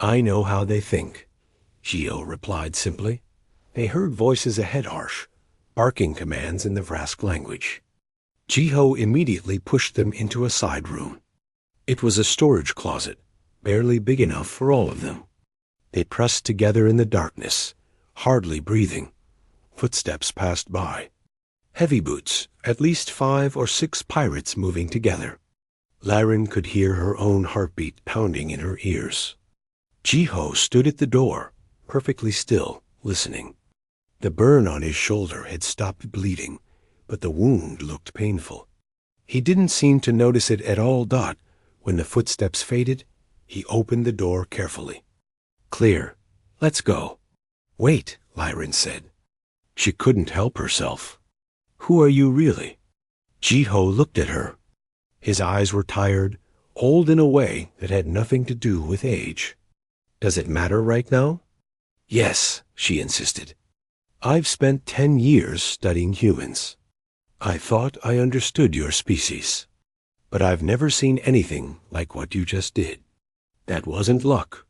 I know how they think, Geo replied simply. They heard voices ahead harsh, barking commands in the Vrask language. Jiho immediately pushed them into a side room. It was a storage closet, barely big enough for all of them. They pressed together in the darkness, hardly breathing. Footsteps passed by. Heavy boots, at least 5 or 6 pirates moving together. Lyran could hear her own heartbeat pounding in her ears. Jiho stood at the door, perfectly still, listening. The burn on his shoulder had stopped bleeding, but the wound looked painful. He didn't seem to notice it at all. When the footsteps faded, he opened the door carefully. Clear. Let's go. Wait, Lyran said. She couldn't help herself. Who are you really? Jiho looked at her. His eyes were tired, old in a way that had nothing to do with age. Does it matter right now? Yes, she insisted. I've spent 10 years studying humans. I thought I understood your species. But I've never seen anything like what you just did. That wasn't luck.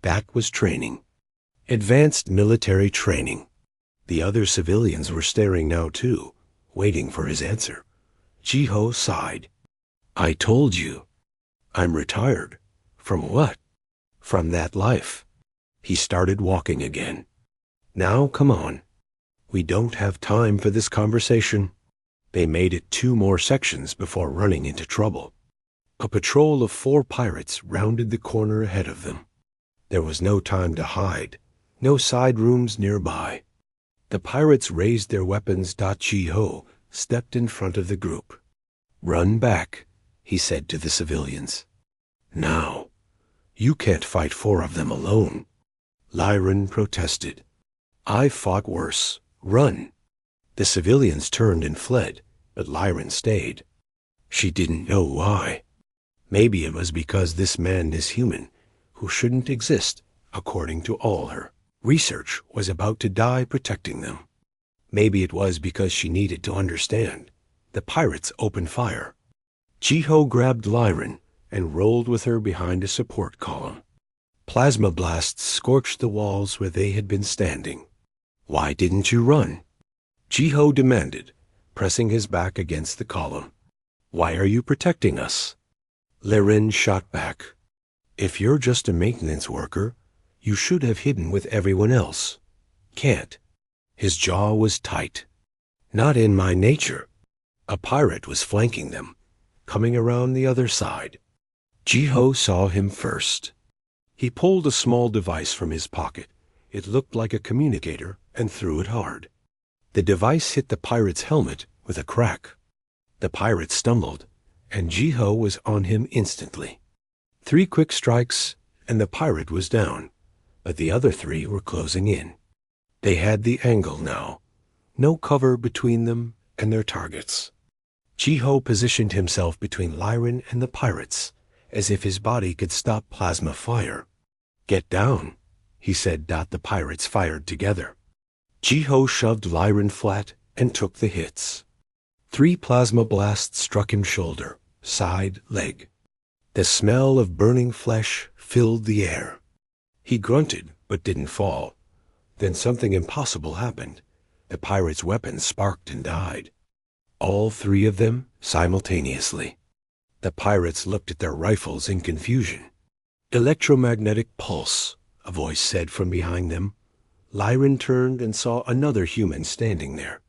That was training. Advanced military training. The other civilians were staring now too, waiting for his answer. Jiho sighed. I told you. I'm retired. From what? From that life. He started walking again. Now come on. We don't have time for this conversation. They made it 2 more sections before running into trouble. A patrol of 4 pirates rounded the corner ahead of them. There was no time to hide, no side rooms nearby. The pirates raised their weapons. Jiho stepped in front of the group. Run back, he said to the civilians. Now, you can't fight 4 of them alone. Lyran protested. I fought worse. Run. The civilians turned and fled, but Lyran stayed. She didn't know why. Maybe it was because this man is human, who shouldn't exist, according to all her research, was about to die protecting them. Maybe it was because she needed to understand. The pirates opened fire. Jiho grabbed Lyran and rolled with her behind a support column. Plasma blasts scorched the walls where they had been standing. Why didn't you run? Jiho demanded, pressing his back against the column. Why are you protecting us? Lyran shot back. If you're just a maintenance worker, you should have hidden with everyone else. Can't. His jaw was tight. Not in my nature. A pirate was flanking them, coming around the other side. Jiho saw him first. He pulled a small device from his pocket. It looked like a communicator and threw it hard. The device hit the pirate's helmet with a crack. The pirate stumbled, and Jiho was on him instantly. 3 quick strikes, and the pirate was down, but the other 3 were closing in. They had the angle now. No cover between them and their targets. Jiho positioned himself between Lyran and the pirates, as if his body could stop plasma fire. Get down, he said. The pirates fired together. Jiho shoved Lyran flat and took the hits. 3 plasma blasts struck him shoulder, side, leg. The smell of burning flesh filled the air. He grunted but didn't fall. Then something impossible happened. The pirates' weapons sparked and died. All 3 of them simultaneously. The pirates looked at their rifles in confusion. Electromagnetic pulse, a voice said from behind them. Lyran turned and saw another human standing there.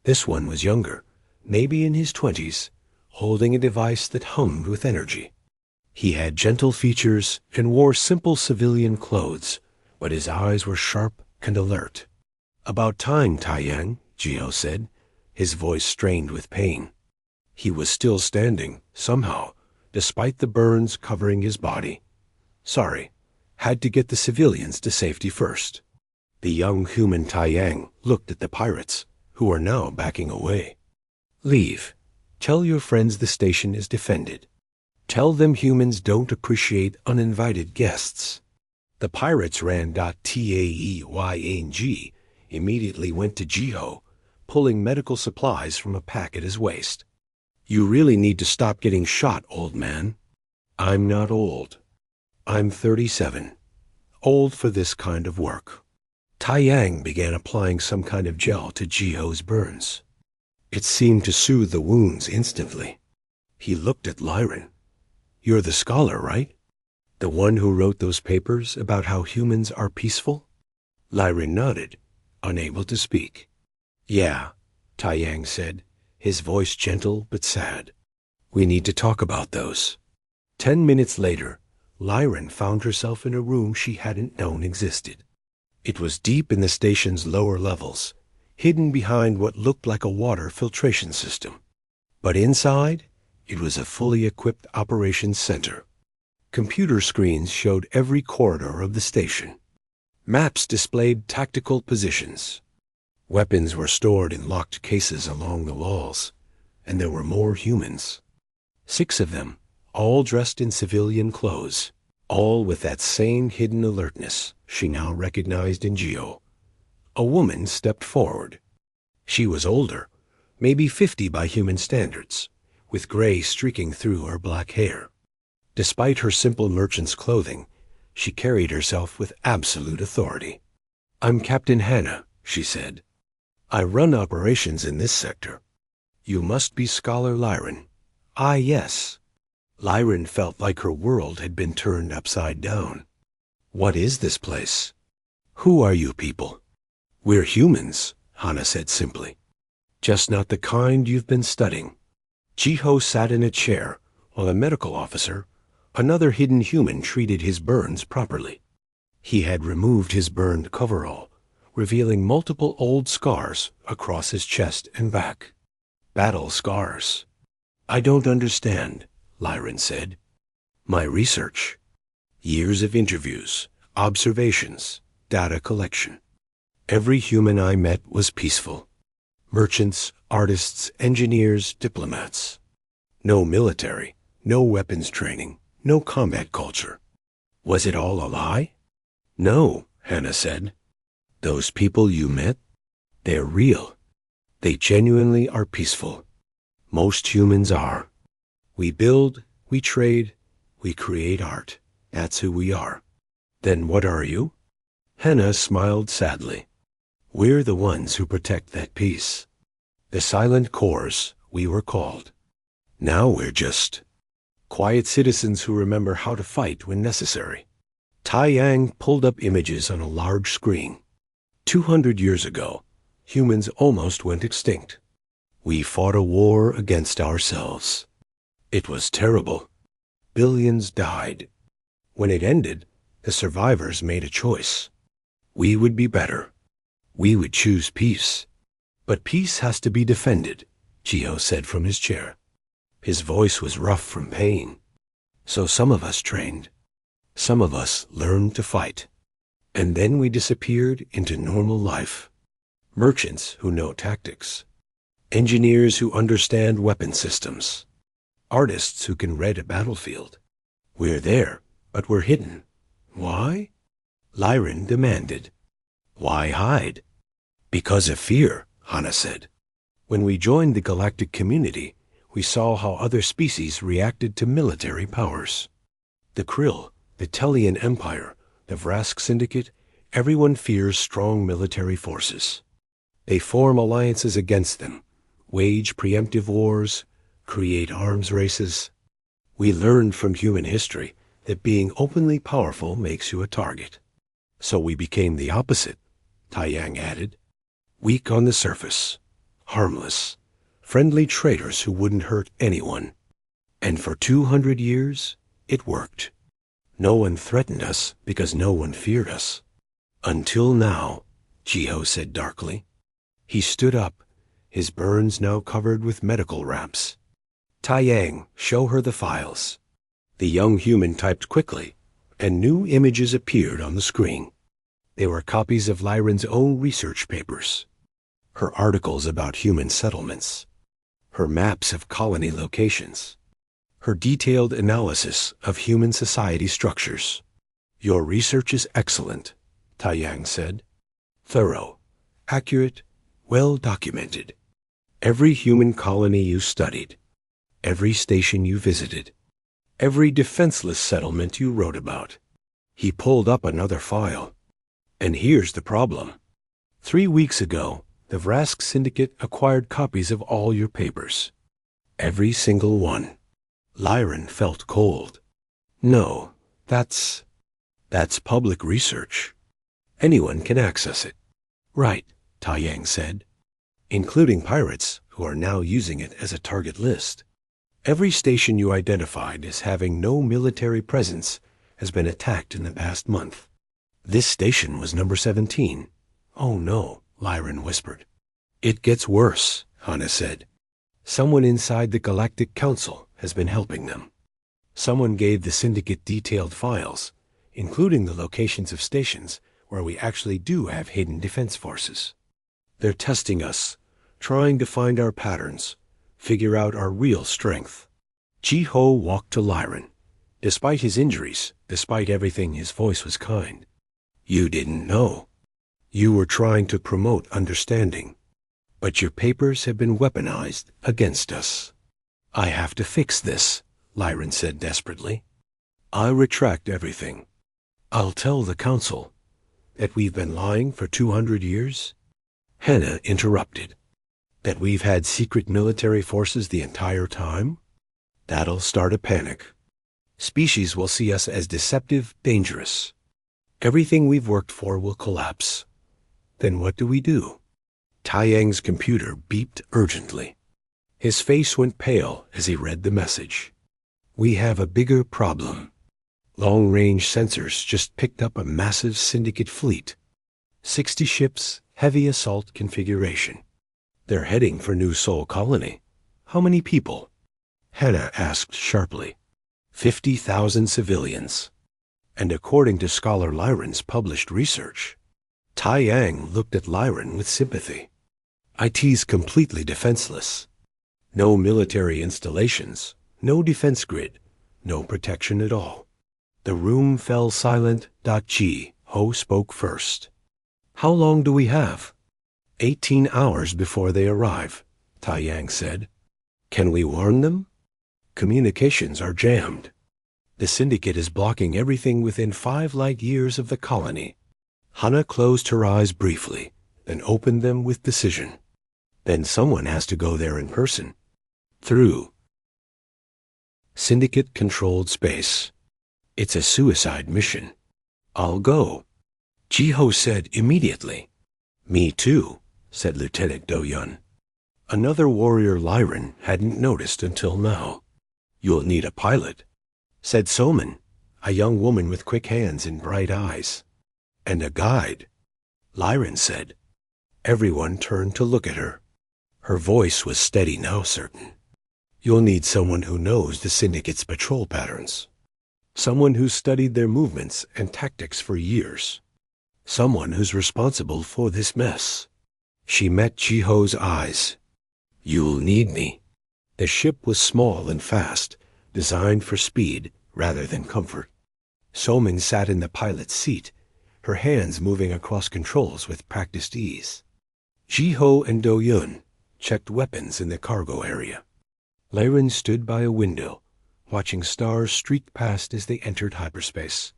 This one was younger, maybe in his 20s, holding a device that hummed with energy. He had gentle features and wore simple civilian clothes, but his eyes were sharp and alert. About time, Taiyang, Jiho said, his voice strained with pain. He was still standing, somehow, despite the burns covering his body. Sorry, had to get the civilians to safety first. The young human Taiyang looked at the pirates, who were now backing away. Leave. Tell your friends the station is defended. Tell them humans don't appreciate uninvited guests. The pirates ran. Taeyang immediately went to Jiho, pulling medical supplies from a pack at his waist. You really need to stop getting shot, old man. I'm not old. I'm 37. old for this kind of work. Taiyang began applying some kind of gel to Jiho's burns. It seemed to soothe the wounds instantly. He looked at Lyran. "You're the scholar, right? The one who wrote those papers about how humans are peaceful?" Lyran nodded, unable to speak. "Yeah," Taiyang said, his voice gentle but sad. "We need to talk about those." 10 minutes later, Lyran found herself in a room she hadn't known existed. It was deep in the station's lower levels, hidden behind what looked like a water filtration system. But inside, it was a fully equipped operations center. Computer screens showed every corridor of the station. Maps displayed tactical positions. Weapons were stored in locked cases along the walls, and there were more humans. 6 of them, all dressed in civilian clothes, all with that same hidden alertness she now recognized in Geo. A woman stepped forward. She was older, maybe 50 by human standards, with gray streaking through her black hair. Despite her simple merchant's clothing, she carried herself with absolute authority. "I'm Captain Hannah," she said. "I run operations in this sector. You must be Scholar Lyran." "Ah, yes." Lyran felt like her world had been turned upside down. "What is this place? Who are you people?" "We're humans," Hannah said simply. "Just not the kind you've been studying." Jiho sat in a chair while a medical officer, another hidden human, treated his burns properly. He had removed his burned coverall, revealing multiple old scars across his chest and back. Battle scars. "I don't understand," Lyran said. "My research. Years of interviews, observations, data collection. Every human I met was peaceful. Merchants, artists, engineers, diplomats. No military, no weapons training, no combat culture. Was it all a lie?" "No," Hannah said. "Those people you met, they're real. They genuinely are peaceful. Most humans are. We build, we trade, we create art. That's who we are." "Then what are you?" Hannah smiled sadly. "We're the ones who protect that peace. The Silent Corps, we were called. Now we're just quiet citizens who remember how to fight when necessary." Taiyang pulled up images on a large screen. 200 years ago, humans almost went extinct. We fought a war against ourselves. It was terrible. Billions died. When it ended, the survivors made a choice. We would be better. We would choose peace. "But peace has to be defended," Jiho said from his chair. His voice was rough from pain. "So some of us trained. Some of us learned to fight. And then we disappeared into normal life. Merchants who know tactics. Engineers who understand weapon systems. Artists who can read a battlefield. We're there, but we're hidden. Why?" Lyran demanded. "Why hide?" "Because of fear," Hannah said. "When we joined the galactic community, we saw how other species reacted to military powers. The Krill, the Tellian Empire, the Vrask Syndicate, everyone fears strong military forces. They form alliances against them, wage preemptive wars, create arms races. We learned from human history that being openly powerful makes you a target. So we became the opposite," Taiyang added. "Weak on the surface, harmless, friendly traitors who wouldn't hurt anyone. And for 200 years, it worked. No one threatened us because no one feared us. Until now," Jiho said darkly. He stood up, his burns now covered with medical wraps. "Taiyang, show her the files." The young human typed quickly, and new images appeared on the screen. They were copies of Lyran's own research papers. Her articles about human settlements. Her maps of colony locations. Her detailed analysis of human society structures. "Your research is excellent," Taiyang said. "Thorough, accurate, well documented. Every human colony you studied. Every station you visited. Every defenseless settlement you wrote about. He pulled up another file. And here's the problem. 3 weeks ago, the Vrask Syndicate acquired copies of all your papers. Every single one. Lyran felt cold. No, that's public research. Anyone can access it. Right, Taiyang said. Including pirates, who are now using it as a target list. Every station you identified as having no military presence has been attacked in the past month. This station was number 17. Oh no, Lyran whispered. It gets worse, Hana said. Someone inside the Galactic Council has been helping them. Someone gave the Syndicate detailed files, including the locations of stations where we actually do have hidden defense forces. They're testing us, trying to find our patterns, figure out our real strength. Ji-Ho walked to Lyran. Despite his injuries, despite everything, his voice was kind. You didn't know. You were trying to promote understanding. But your papers have been weaponized against us. I have to fix this, Lyran said desperately. I retract everything. I'll tell the Council that we've been lying for 200 years. Hannah interrupted. That we've had secret military forces the entire time? That'll start a panic. Species will see us as deceptive, dangerous. Everything we've worked for will collapse. Then what do we do? Taiyang's computer beeped urgently. His face went pale as he read the message. We have a bigger problem. Long-range sensors just picked up a massive Syndicate fleet. 60 ships, heavy assault configuration. They're heading for New Sol Colony. How many people? Hannah asked sharply. 50,000 civilians. And according to Scholar Lyran's published research. Taiyang looked at Lyran with sympathy. IT's completely defenseless. No military installations, no defense grid, no protection at all. The room fell silent. Ji-Ho spoke first. How long do we have? 18 hours before they arrive, Taiyang said. Can we warn them? Communications are jammed. The Syndicate is blocking everything within 5 light years of the colony. Hana closed her eyes briefly, then opened them with decision. Then someone has to go there in person. Through Syndicate-controlled space. It's a suicide mission. I'll go, Ji-Ho said immediately. Me too, said Lieutenant Do-Yun. Another warrior Lyran hadn't noticed until now. You'll need a pilot, said Soman, a young woman with quick hands and bright eyes. And a guide, Lyran said. Everyone turned to look at her. Her voice was steady now, certain. You'll need someone who knows the Syndicate's patrol patterns. Someone who's studied their movements and tactics for years. Someone who's responsible for this mess. She met Ji-Ho's eyes. You'll need me. The ship was small and fast, designed for speed rather than comfort. Soman sat in the pilot's seat, her hands moving across controls with practiced ease. Ji-Ho and Do-Yun checked weapons in the cargo area. Lyran stood by a window, watching stars streak past as they entered hyperspace.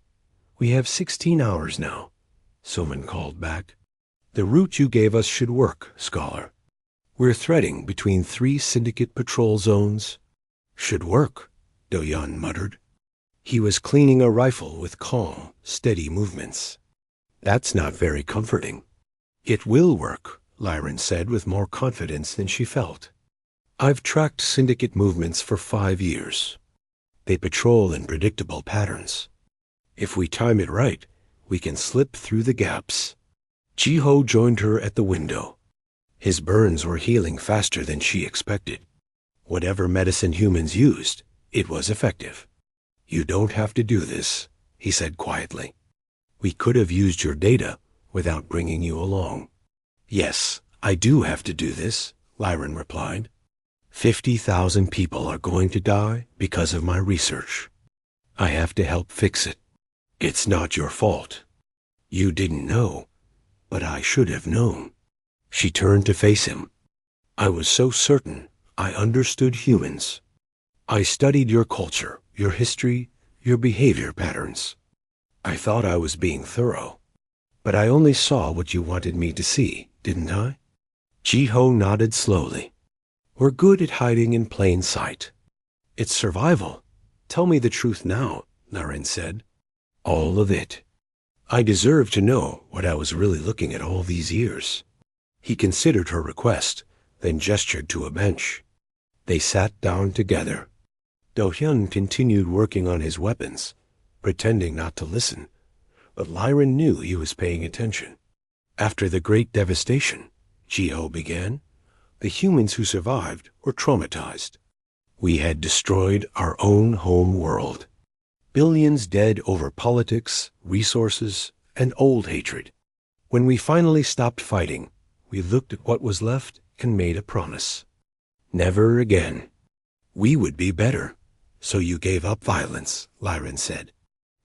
We have 16 hours now, Soman called back. The route you gave us should work, Scholar. We're threading between 3 Syndicate patrol zones. Should work, Do-Yun muttered. He was cleaning a rifle with calm, steady movements. That's not very comforting. It will work, Lyran said with more confidence than she felt. I've tracked Syndicate movements for 5 years. They patrol in predictable patterns. If we time it right, we can slip through the gaps. Ji-Ho joined her at the window. His burns were healing faster than she expected. Whatever medicine humans used, it was effective. You don't have to do this, he said quietly. We could have used your data without bringing you along. Yes, I do have to do this, Lyran replied. 50,000 people are going to die because of my research. I have to help fix it. It's not your fault. You didn't know, but I should have known. She turned to face him. I was so certain I understood humans. I studied your culture, your history, your behavior patterns. I thought I was being thorough. But I only saw what you wanted me to see, didn't I? Ji-ho nodded slowly. We're good at hiding in plain sight. It's survival. Tell me the truth now, Narration said. All of it. I deserve to know what I was really looking at all these years. He considered her request, then gestured to a bench. They sat down together. Do-hyun continued working on his weapons, pretending not to listen, but Lyran knew he was paying attention. After the Great Devastation, Ji-ho began, the humans who survived were traumatized. We had destroyed our own home world. Billions dead over politics, resources, and old hatred. When we finally stopped fighting, we looked at what was left and made a promise. Never again. We would be better. So you gave up violence, Lyran said.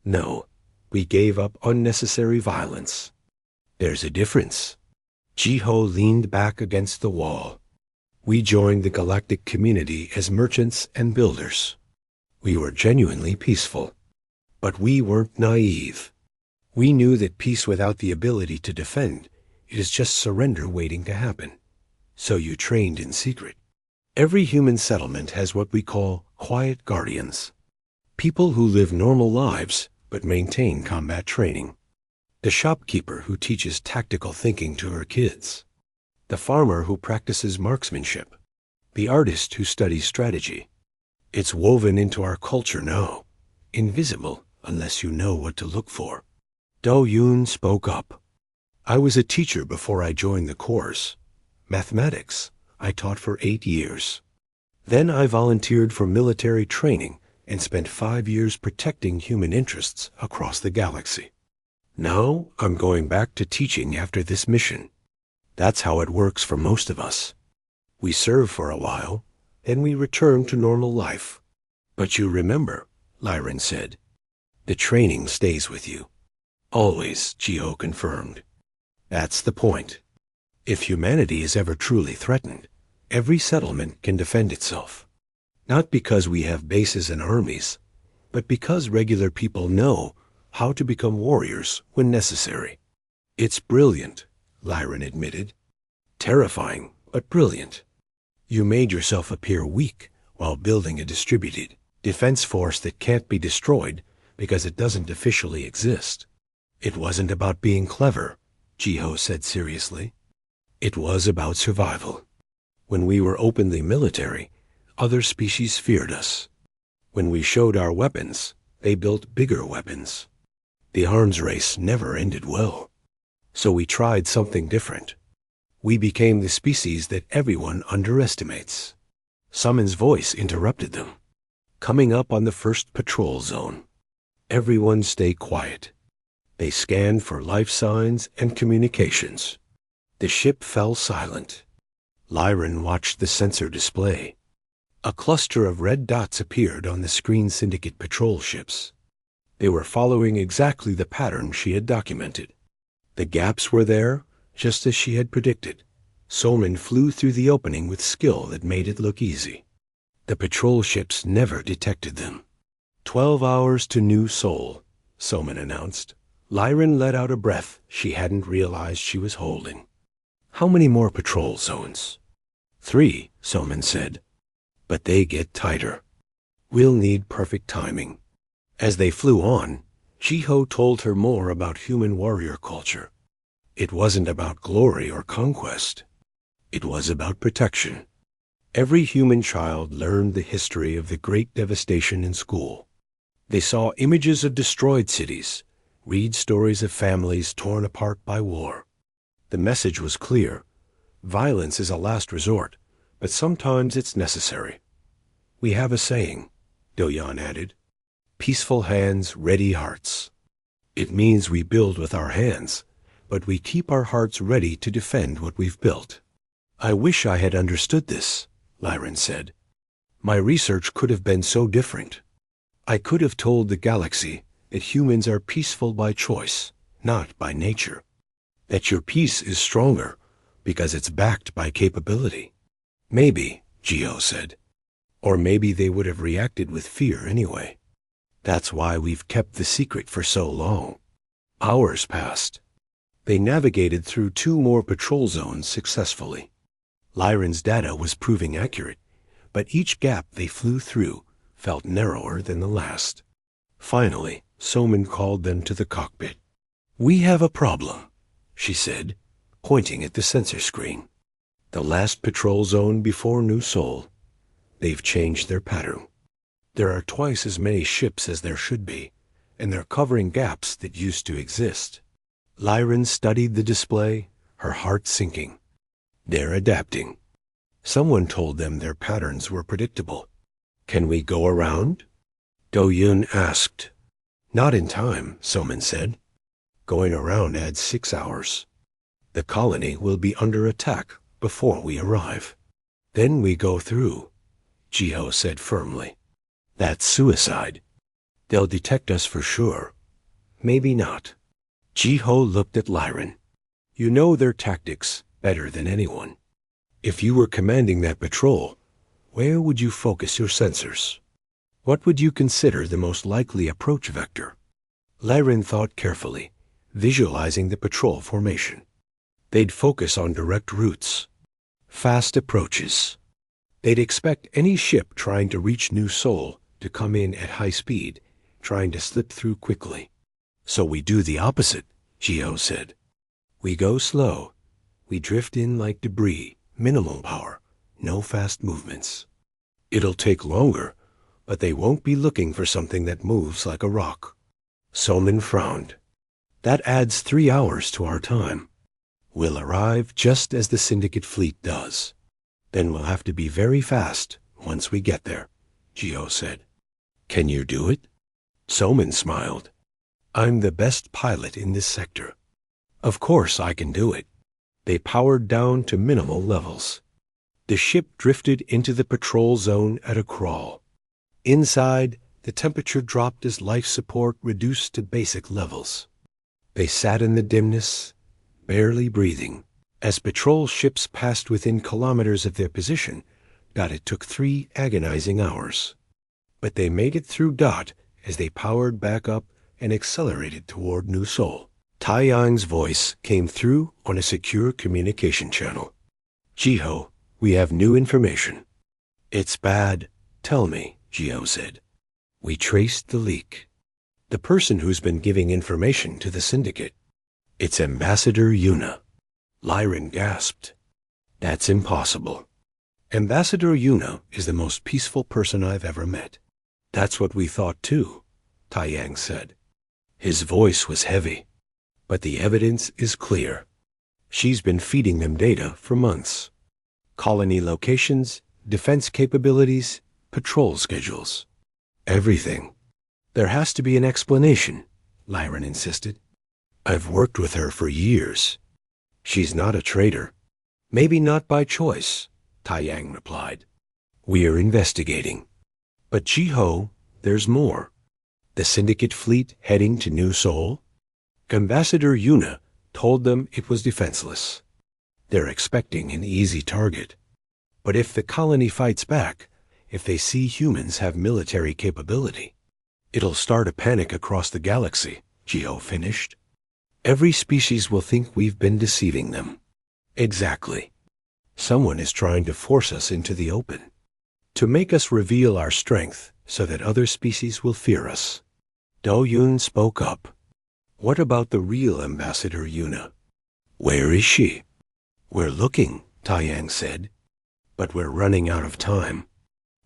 No, we gave up unnecessary violence. There's a difference. Ji-ho leaned back against the wall. We joined the galactic community as merchants and builders. We were genuinely peaceful. But we weren't naive. We knew that peace without the ability to defend is just surrender waiting to happen. So you trained in secret. Every human settlement has what we call quiet guardians. People who live normal lives but maintain combat training. The shopkeeper who teaches tactical thinking to her kids. The farmer who practices marksmanship. The artist who studies strategy. It's woven into our culture now. Invisible unless you know what to look for. Do-hyun spoke up. I was a teacher before I joined the corps. Mathematics I taught for 8 years. Then I volunteered for military training and spent 5 years protecting human interests across the galaxy. Now I'm going back to teaching after this mission. That's how it works for most of us. We serve for a while, then we return to normal life. But you remember, Lyran said, the training stays with you. Always, Ji-ho confirmed. That's the point. If humanity is ever truly threatened, every settlement can defend itself. Not because we have bases and armies, but because regular people know how to become warriors when necessary. It's brilliant, Lyran admitted. Terrifying, but brilliant. You made yourself appear weak while building a distributed defense force that can't be destroyed because it doesn't officially exist. It wasn't about being clever, Ji-ho said seriously. It was about survival. When we were openly military, other species feared us. When we showed our weapons, they built bigger weapons. The arms race never ended well. So we tried something different. We became the species that everyone underestimates. Summon's voice interrupted them. Coming up on the first patrol zone. Everyone stay quiet. They scanned for life signs and communications. The ship fell silent. Lyran watched the sensor display. A cluster of red dots appeared on the screen syndicate patrol ships. They were following exactly the pattern she had documented. The gaps were there, just as she had predicted. Soman flew through the opening with skill that made it look easy. The patrol ships never detected them. 12 hours to New Sol, Soman announced. Lyran let out a breath she hadn't realized she was holding. How many more patrol zones? 3, Soman said. But they get tighter. We'll need perfect timing. As they flew on, Ji-ho told her more about human warrior culture. It wasn't about glory or conquest. It was about protection. Every human child learned the history of the Great Devastation in school. They saw images of destroyed cities, read stories of families torn apart by war. The message was clear. Violence is a last resort, but sometimes it's necessary. We have a saying, Do-hyun added. Peaceful hands, ready hearts. It means we build with our hands, but we keep our hearts ready to defend what we've built. I wish I had understood this, Lyran said. My research could have been so different. I could have told the galaxy that humans are peaceful by choice, not by nature. That your peace is stronger because it's backed by capability. Maybe, Ji-ho said. Or maybe they would have reacted with fear anyway. That's why we've kept the secret for so long. Hours passed. They navigated through 2 more patrol zones successfully. Lyran's data was proving accurate, but each gap they flew through felt narrower than the last. Finally, Soman called them to the cockpit. "We have a problem," she said, pointing at the sensor screen. "The last patrol zone before New Sol. They've changed their pattern. There are twice as many ships as there should be, and they're covering gaps that used to exist." Lyran studied the display, her heart sinking. They're adapting. Someone told them their patterns were predictable. "Can we go around?" Do-Yun asked. "Not in time," Soman said. "Going around adds 6 hours. The colony will be under attack before we arrive. Then we go through," Jiho said firmly. "That's suicide. They'll detect us for sure. Maybe not." Jiho looked at Lyran. "You know their tactics better than anyone. If you were commanding that patrol, where would you focus your sensors? What would you consider the most likely approach vector?" Lyran thought carefully, visualizing the patrol formation. They'd focus on direct routes, fast approaches. They'd expect any ship trying to reach New Sol to come in at high speed, trying to slip through quickly. "So we do the opposite," Jiho said. "We go slow. We drift in like debris, minimal power, no fast movements. It'll take longer, but they won't be looking for something that moves like a rock." Soman frowned. "That adds 3 hours to our time. We'll arrive just as the Syndicate fleet does. Then we'll have to be very fast once we get there," Jiho said. "Can you do it?" Soman smiled. "I'm the best pilot in this sector. Of course I can do it." They powered down to minimal levels. The ship drifted into the patrol zone at a crawl. Inside, the temperature dropped as life support reduced to basic levels. They sat in the dimness, barely breathing. As patrol ships passed within kilometers of their position, it took 3 agonizing hours. But they made it through Dot as they powered back up and accelerated toward New Sol. Tai Yang's voice came through on a secure communication channel. "Jiho, we have new information." "It's bad. Tell me," Jiho said. "We traced the leak. The person who's been giving information to the Syndicate. It's Ambassador Yuna." Lyran gasped. "That's impossible. Ambassador Yuna is the most peaceful person I've ever met." "That's what we thought too," Tai Yang said. His voice was heavy. "But the evidence is clear. She's been feeding them data for months. Colony locations, defense capabilities, patrol schedules. Everything. There has to be an explanation," Lyran insisted. "I've worked with her for years. She's not a traitor." "Maybe not by choice," Tai Yang replied. "We're investigating." "But Jiho, there's more. The Syndicate fleet heading to New Sol? Ambassador Yuna told them it was defenseless. They're expecting an easy target. But if the colony fights back, if they see humans have military capability, it'll start a panic across the galaxy," Jiho finished. "Every species will think we've been deceiving them." "Exactly. Someone is trying to force us into the open, to make us reveal our strength so that other species will fear us." Do-Yun spoke up. "What about the real Ambassador Yuna? Where is she?" "We're looking," Tai Yang said, "but we're running out of time.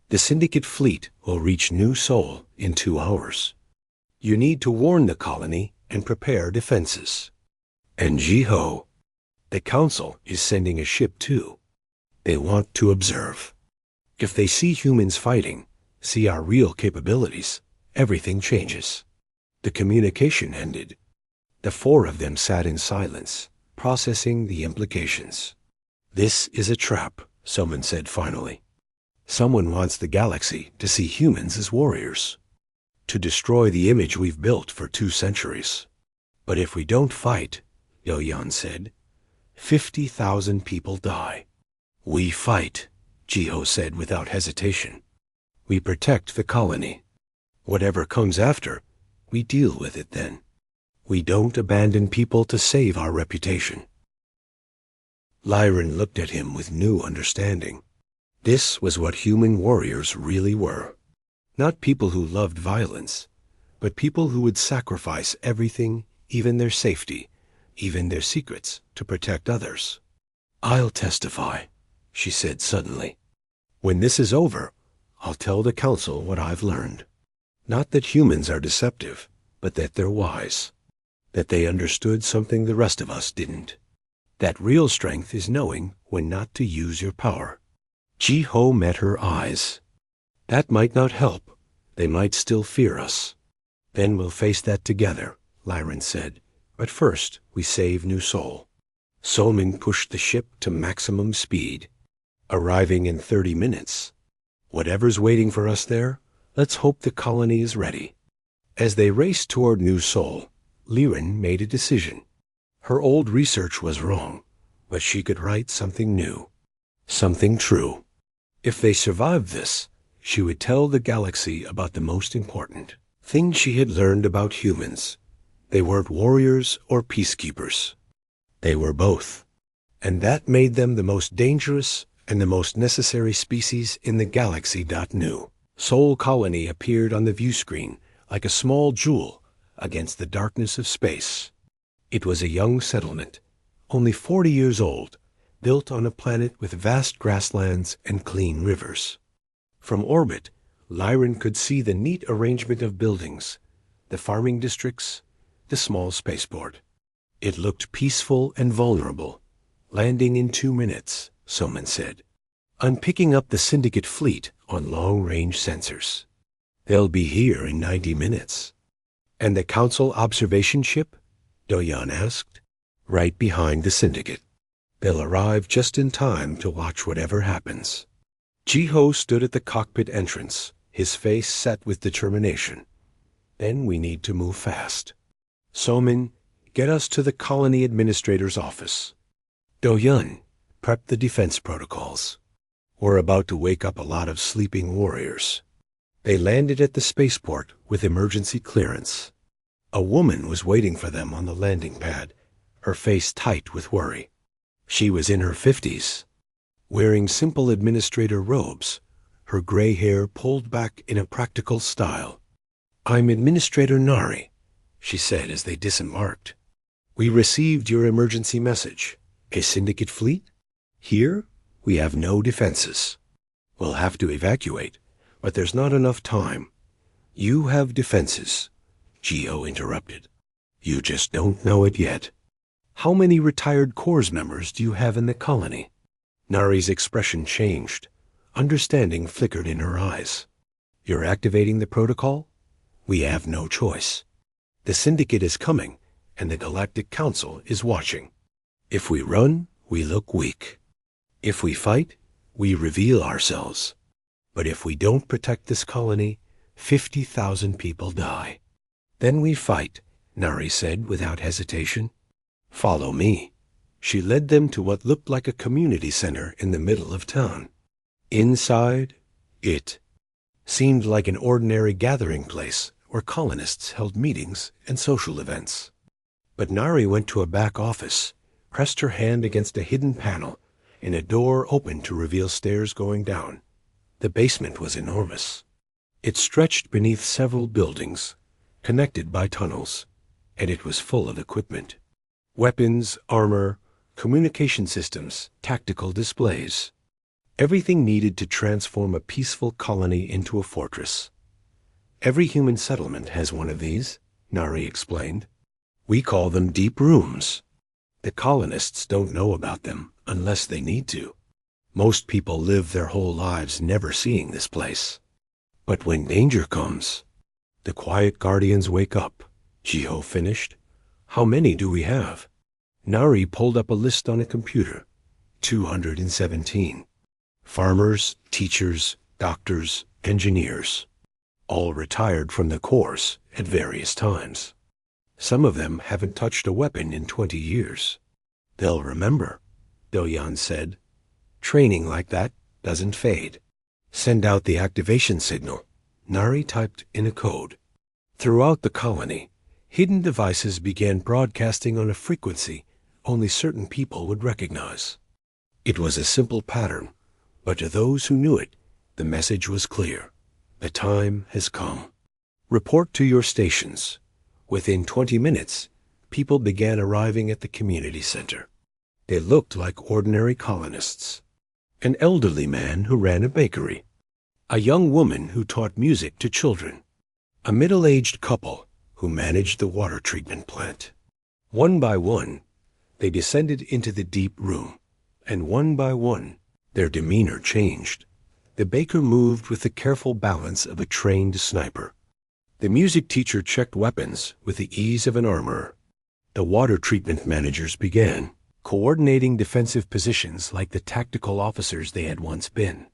The Syndicate fleet will reach New Sol in 2 hours. You need to warn the colony and prepare defenses. And Jiho, the Council is sending a ship too. They want to observe. If they see humans fighting, see our real capabilities, everything changes." The communication ended. The 4 of them sat in silence, processing the implications. "This is a trap," Soman said finally. "Someone wants the galaxy to see humans as warriors, to destroy the image we've built for 2 centuries. But if we don't fight," Do-Yun said, 50,000 people die." "We fight," Jiho said without hesitation. "We protect the colony. Whatever comes after, we deal with it then. We don't abandon people to save our reputation. Lyran looked at him with new understanding. This was what human warriors really were. Not people who loved violence, but people who would sacrifice everything, even their safety, even their secrets, to protect others. "I'll testify," she said suddenly. "When this is over, I'll tell the council what I've learned. Not that humans are deceptive, but that they're wise. That they understood something the rest of us didn't. That real strength is knowing when not to use your power." Ji-Ho met her eyes. "That might not help. They might still fear us. Then we'll face that together," Lyran said. "But first, we save New Sol." Solmin pushed the ship to maximum speed, arriving in 30 minutes. Whatever's waiting for us there, let's hope the colony is ready. As they raced toward New Sol, Lyran made a decision. Her old research was wrong, but she could write something new, something true. If they survived this, she would tell the galaxy about the most important thing she had learned about humans. They weren't warriors or peacekeepers. They were both. And that made them the most dangerous and the most necessary species in the galaxy. New Sol Colony appeared on the view screen like a small jewel against the darkness of space. It was a young settlement, only 40 years old, built on a planet with vast grasslands and clean rivers. From orbit, Lyran could see the neat arrangement of buildings, the farming districts, the small spaceport. It looked peaceful and vulnerable. "Landing in 2 minutes," Soman said. "I'm picking up the Syndicate fleet on long-range sensors. They'll be here in 90 minutes. "And the Council observation ship?" Do-Yan asked. "Right behind the Syndicate. They'll arrive just in time to watch whatever happens." Ji-Ho stood at the cockpit entrance, his face set with determination. "Then we need to move fast. Soman, get us to the colony administrator's office. Do-Yan, prep the defense protocols. We're about to wake up a lot of sleeping warriors." They landed at the spaceport with emergency clearance. A woman was waiting for them on the landing pad, her face tight with worry. She was in her 50s, wearing simple administrator robes, her gray hair pulled back in a practical style. "I'm Administrator Nari," she said as they disembarked. "We received your emergency message. A Syndicate fleet? Here, we have no defenses. We'll have to evacuate, but there's not enough time." "You have defenses," Ji-Ho interrupted. "You just don't know it yet. How many retired Corps members do you have in the colony?" Nari's expression changed. Understanding flickered in her eyes. "You're activating the protocol? We have no choice. The Syndicate is coming, and the Galactic Council is watching. If we run, we look weak. If we fight, we reveal ourselves. But if we don't protect this colony, 50,000 people die." "Then we fight," Nari said without hesitation. "Follow me." She led them to what looked like a community center in the middle of town. Inside, it seemed like an ordinary gathering place where colonists held meetings and social events. But Nari went to a back office, pressed her hand against a hidden panel, and a door opened to reveal stairs going down. The basement was enormous. It stretched beneath several buildings, connected by tunnels, and it was full of equipment. Weapons, armor, communication systems, tactical displays. Everything needed to transform a peaceful colony into a fortress. "Every human settlement has one of these," Nari explained. "We call them deep rooms. The colonists don't know about them unless they need to. Most people live their whole lives never seeing this place. But when danger comes, the quiet guardians wake up," Ji-Ho finished. "How many do we have?" Nari pulled up a list on a computer. 217. Farmers, teachers, doctors, engineers. All retired from the Corps at various times. Some of them haven't touched a weapon in 20 years. "They'll remember," Do-Yan said. "Training like that doesn't fade. Send out the activation signal. Nari typed in a code. Throughout the colony, hidden devices began broadcasting on a frequency only certain people would recognize. It was a simple pattern, but to those who knew it, the message was clear. The time has come. Report to your stations. Within 20 minutes, people began arriving at the community center. They looked like ordinary colonists. An elderly man who ran a bakery. A young woman who taught music to children. A middle-aged couple who managed the water treatment plant. One by one, they descended into the deep room, and one by one, their demeanor changed. The baker moved with the careful balance of a trained sniper. The music teacher checked weapons with the ease of an armorer. The water treatment managers began coordinating defensive positions like the tactical officers they had once been.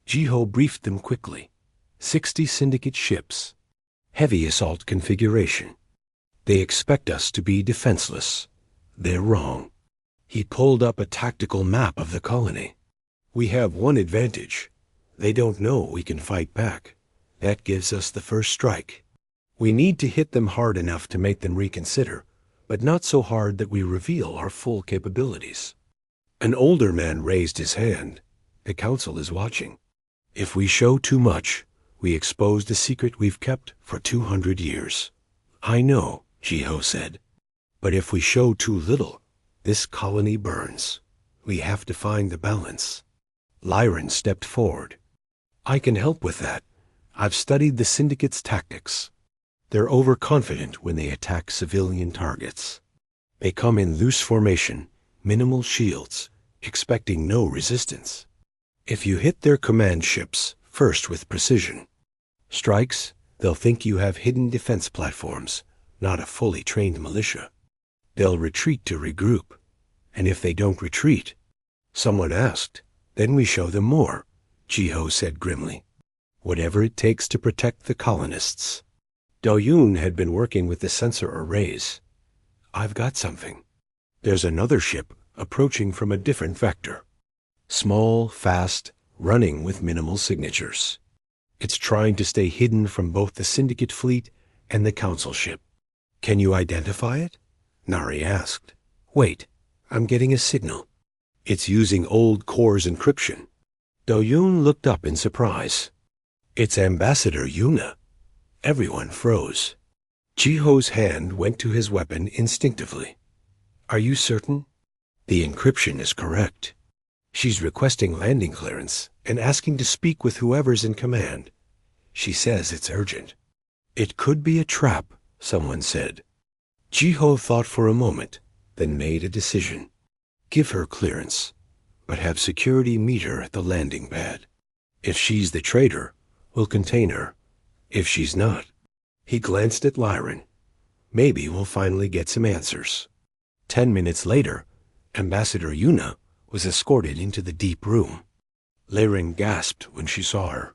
Jiho briefed them quickly. 60 syndicate ships. Heavy assault configuration. They expect us to be defenseless. They're wrong. He pulled up a tactical map of the colony. We have one advantage. They don't know we can fight back. That gives us the first strike. We need to hit them hard enough to make them reconsider, but not so hard that we reveal our full capabilities. An older man raised his hand. The council is watching. If we show too much, we expose the secret we've kept for 200 years. I know, Jiho said. But if we show too little, this colony burns. We have to find the balance. Lyran stepped forward. I can help with that. I've studied the Syndicate's tactics. They're overconfident when they attack civilian targets. They come in loose formation, minimal shields, expecting no resistance. If you hit their command ships first with precision, strikes, they'll think you have hidden defense platforms, not a fully trained militia. They'll retreat to regroup. And if they don't retreat, someone asked, then we show them more, Jiho said grimly. Whatever it takes to protect the colonists. Doyun had been working with the sensor arrays. I've got something. There's another ship approaching from a different vector. Small, fast, running with minimal signatures. It's trying to stay hidden from both the Syndicate fleet and the Council ship. Can you identify it? Nari asked. Wait, I'm getting a signal. It's using old Core's encryption. Doyun looked up in surprise. It's Ambassador Yuna. Everyone froze. Jiho's hand went to his weapon instinctively. Are you certain? The encryption is correct. She's requesting landing clearance and asking to speak with whoever's in command. She says it's urgent. It could be a trap, someone said. Jiho thought for a moment, then made a decision. Give her clearance, but have security meet her at the landing pad. If she's the traitor, we'll contain her. If she's not, he glanced at Lyran. Maybe we'll finally get some answers. 10 minutes later, Ambassador Yuna was escorted into the deep room. Lyran gasped when she saw her.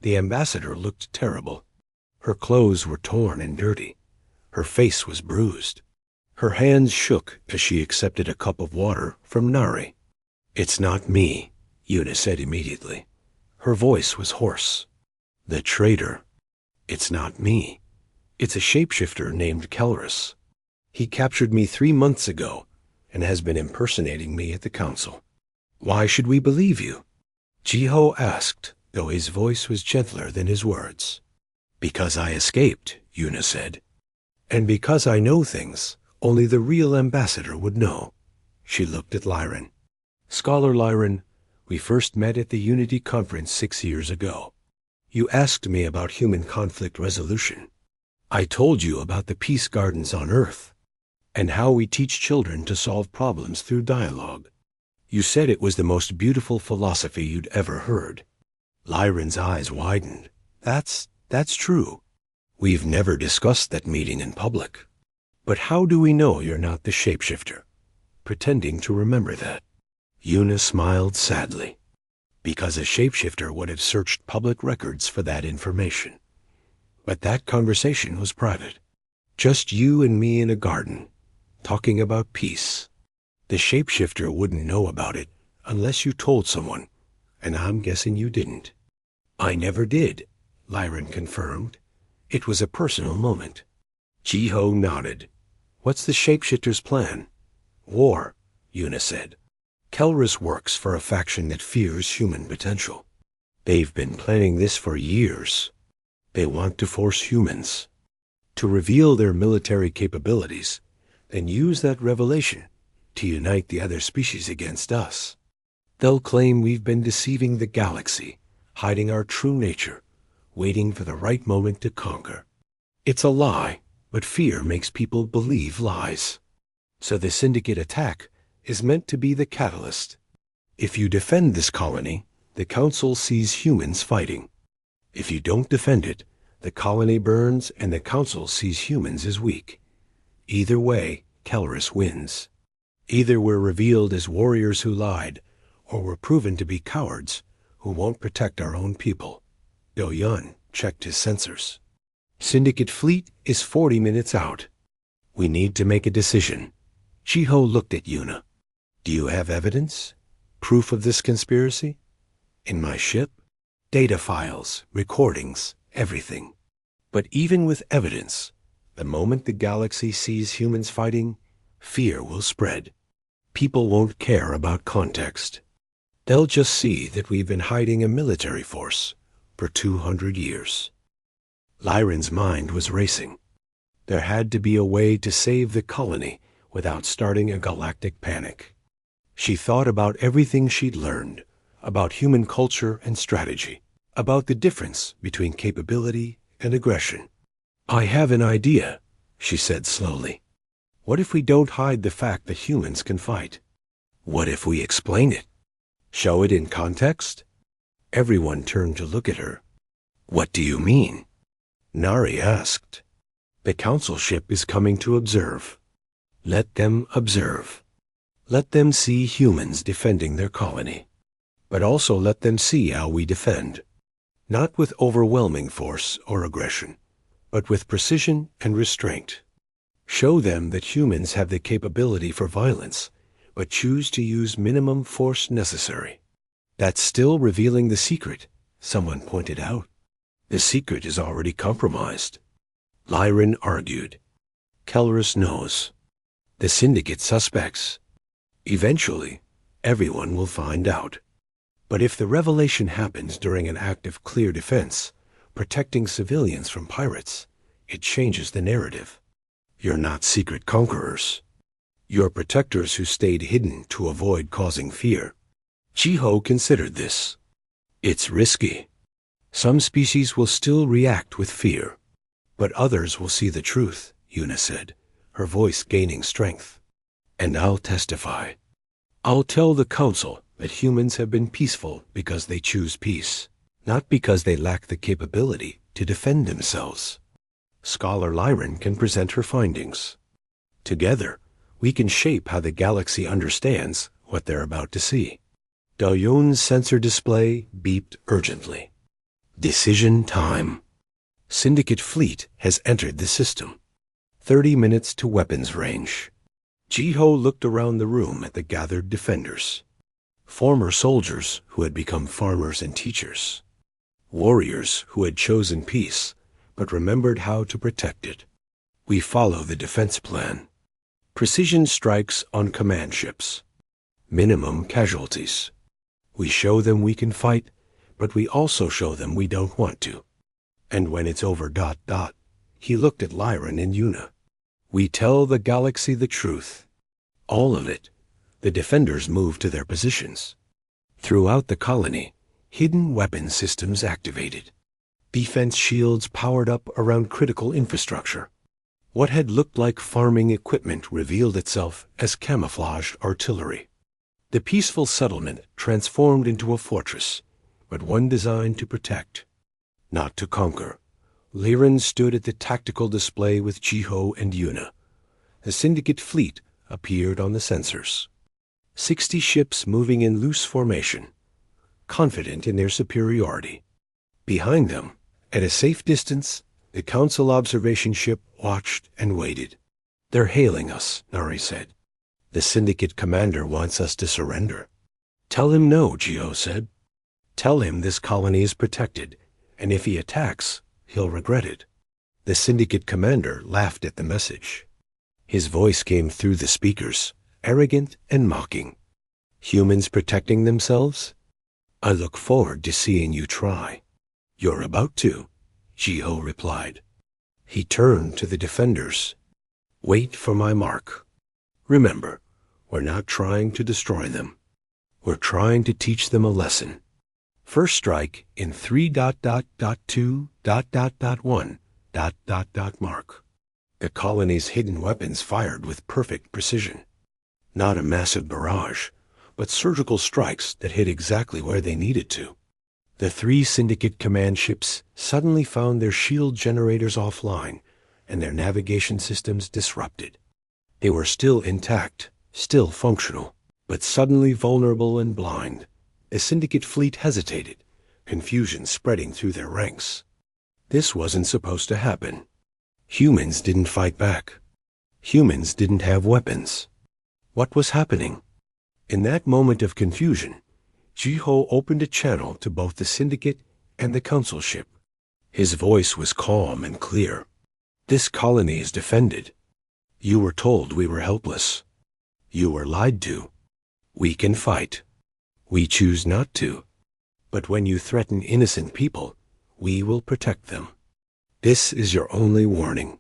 The ambassador looked terrible. Her clothes were torn and dirty. Her face was bruised. Her hands shook as she accepted a cup of water from Nari. It's not me, Yuna said immediately. Her voice was hoarse. The traitor. It's not me. It's a shapeshifter named Kelrus. He captured me 3 months ago and has been impersonating me at the council. Why should we believe you? Jiho asked, though his voice was gentler than his words. Because I escaped, Yuna said. And because I know things only the real ambassador would know. She looked at Lyran. Scholar Lyran, we first met at the Unity Conference 6 years ago. You asked me about human conflict resolution. I told you about the peace gardens on Earth, and how we teach children to solve problems through dialogue. You said it was the most beautiful philosophy you'd ever heard. Lyran's eyes widened. That's true. We've never discussed that meeting in public. But how do we know you're not the shapeshifter? Pretending to remember that. Yuna smiled sadly. Because a shapeshifter would have searched public records for that information. But that conversation was private. Just you and me in a garden, talking about peace. The shapeshifter wouldn't know about it unless you told someone, and I'm guessing you didn't. I never did, Lyran confirmed. It was a personal moment. Jiho nodded. What's the shapeshifter's plan? War, Yuna said. Kelrus works for a faction that fears human potential. They've been planning this for years. They want to force humans to reveal their military capabilities, then use that revelation to unite the other species against us. They'll claim we've been deceiving the galaxy, hiding our true nature, waiting for the right moment to conquer. It's a lie, but fear makes people believe lies. So the Syndicate attack is meant to be the catalyst. If you defend this colony, the Council sees humans fighting. If you don't defend it, the colony burns and the Council sees humans as weak. Either way, Kelrus wins. Either we're revealed as warriors who lied, or we're proven to be cowards who won't protect our own people. Do-Yun checked his sensors. Syndicate fleet is 40 minutes out. We need to make a decision. Jiho looked at Yuna. Do you have evidence? Proof of this conspiracy? In my ship? Data files, recordings, everything. But even with evidence, the moment the galaxy sees humans fighting, fear will spread. People won't care about context. They'll just see that we've been hiding a military force for 200 years. Lyran's mind was racing. There had to be a way to save the colony without starting a galactic panic. She thought about everything she'd learned, about human culture and strategy, about the difference between capability and aggression. I have an idea, she said slowly. What if we don't hide the fact that humans can fight? What if we explain it? Show it in context? Everyone turned to look at her. What do you mean? Nari asked. The Council ship is coming to observe. Let them observe. Let them see humans defending their colony. But also let them see how we defend. Not with overwhelming force or aggression, but with precision and restraint. Show them that humans have the capability for violence, but choose to use minimum force necessary. That's still revealing the secret, someone pointed out. The secret is already compromised. Lyran argued. Kelrus knows. The Syndicate suspects. Eventually, everyone will find out. But if the revelation happens during an act of clear defense, protecting civilians from pirates, it changes the narrative. You're not secret conquerors. You're protectors who stayed hidden to avoid causing fear. Jiho considered this. It's risky. Some species will still react with fear, but others will see the truth, Yuna said, her voice gaining strength. And I'll testify. I'll tell the Council that humans have been peaceful because they choose peace, not because they lack the capability to defend themselves. Scholar Lyran can present her findings. Together, we can shape how the galaxy understands what they're about to see. Do-Yun's sensor display beeped urgently. Decision time. Syndicate fleet has entered the system. 30 minutes to weapons range. Jiho looked around the room at the gathered defenders. Former soldiers who had become farmers and teachers. Warriors who had chosen peace, but remembered how to protect it. We follow the defense plan. Precision strikes on command ships. Minimum casualties. We show them we can fight, but we also show them we don't want to. And when it's over ... He looked at Lyran and Yuna. We tell the galaxy the truth. All of it. The defenders move to their positions. Throughout the colony, hidden weapon systems activated. Defense shields powered up around critical infrastructure. What had looked like farming equipment revealed itself as camouflaged artillery. The peaceful settlement transformed into a fortress, but one designed to protect, not to conquer. Lyran stood at the tactical display with Jiho and Yuna. The Syndicate fleet appeared on the sensors. 60 ships moving in loose formation, confident in their superiority. Behind them, at a safe distance, the Council observation ship watched and waited. They're hailing us, Nari said. The Syndicate commander wants us to surrender. Tell him no, Jiho said. Tell him this colony is protected, and if he attacks, he'll regret it. The syndicate commander laughed at the message. His voice came through the speakers, arrogant and mocking. Humans protecting themselves? I look forward to seeing you try. You're about to, Jiho replied. He turned to the defenders. Wait for my mark. Remember, we're not trying to destroy them. We're trying to teach them a lesson. First strike in 3.2.1. mark. The colony's hidden weapons fired with perfect precision. Not a massive barrage, but surgical strikes that hit exactly where they needed to. The 3 Syndicate command ships suddenly found their shield generators offline and their navigation systems disrupted. They were still intact, still functional, but suddenly vulnerable and blind. The Syndicate fleet hesitated, confusion spreading through their ranks. This wasn't supposed to happen. Humans didn't fight back. Humans didn't have weapons. What was happening? In that moment of confusion, Jiho opened a channel to both the Syndicate and the Council ship. His voice was calm and clear. This colony is defended. You were told we were helpless. You were lied to. We can fight. We choose not to. But when you threaten innocent people, we will protect them. This is your only warning.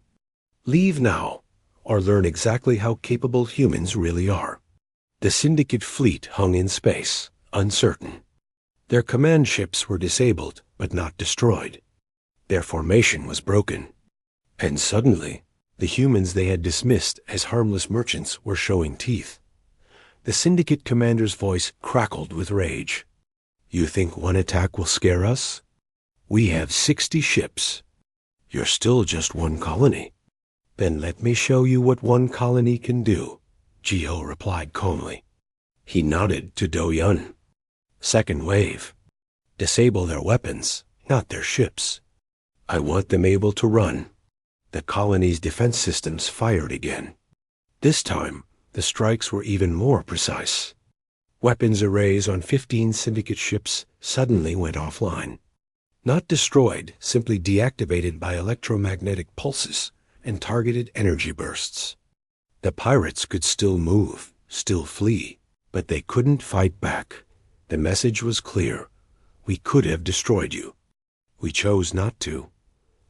Leave now, or learn exactly how capable humans really are. The Syndicate fleet hung in space, uncertain. Their command ships were disabled, but not destroyed. Their formation was broken. And suddenly, the humans they had dismissed as harmless merchants were showing teeth. The Syndicate commander's voice crackled with rage. You think one attack will scare us? We have 60 ships. You're still just one colony. Then let me show you what one colony can do, Jiho replied calmly. He nodded to Do-Yun. Second wave. Disable their weapons, not their ships. I want them able to run. The colony's defense systems fired again. This time, the strikes were even more precise. Weapons arrays on 15 Syndicate ships suddenly went offline. Not destroyed, simply deactivated by electromagnetic pulses and targeted energy bursts. The pirates could still move, still flee, but they couldn't fight back. The message was clear. We could have destroyed you. We chose not to.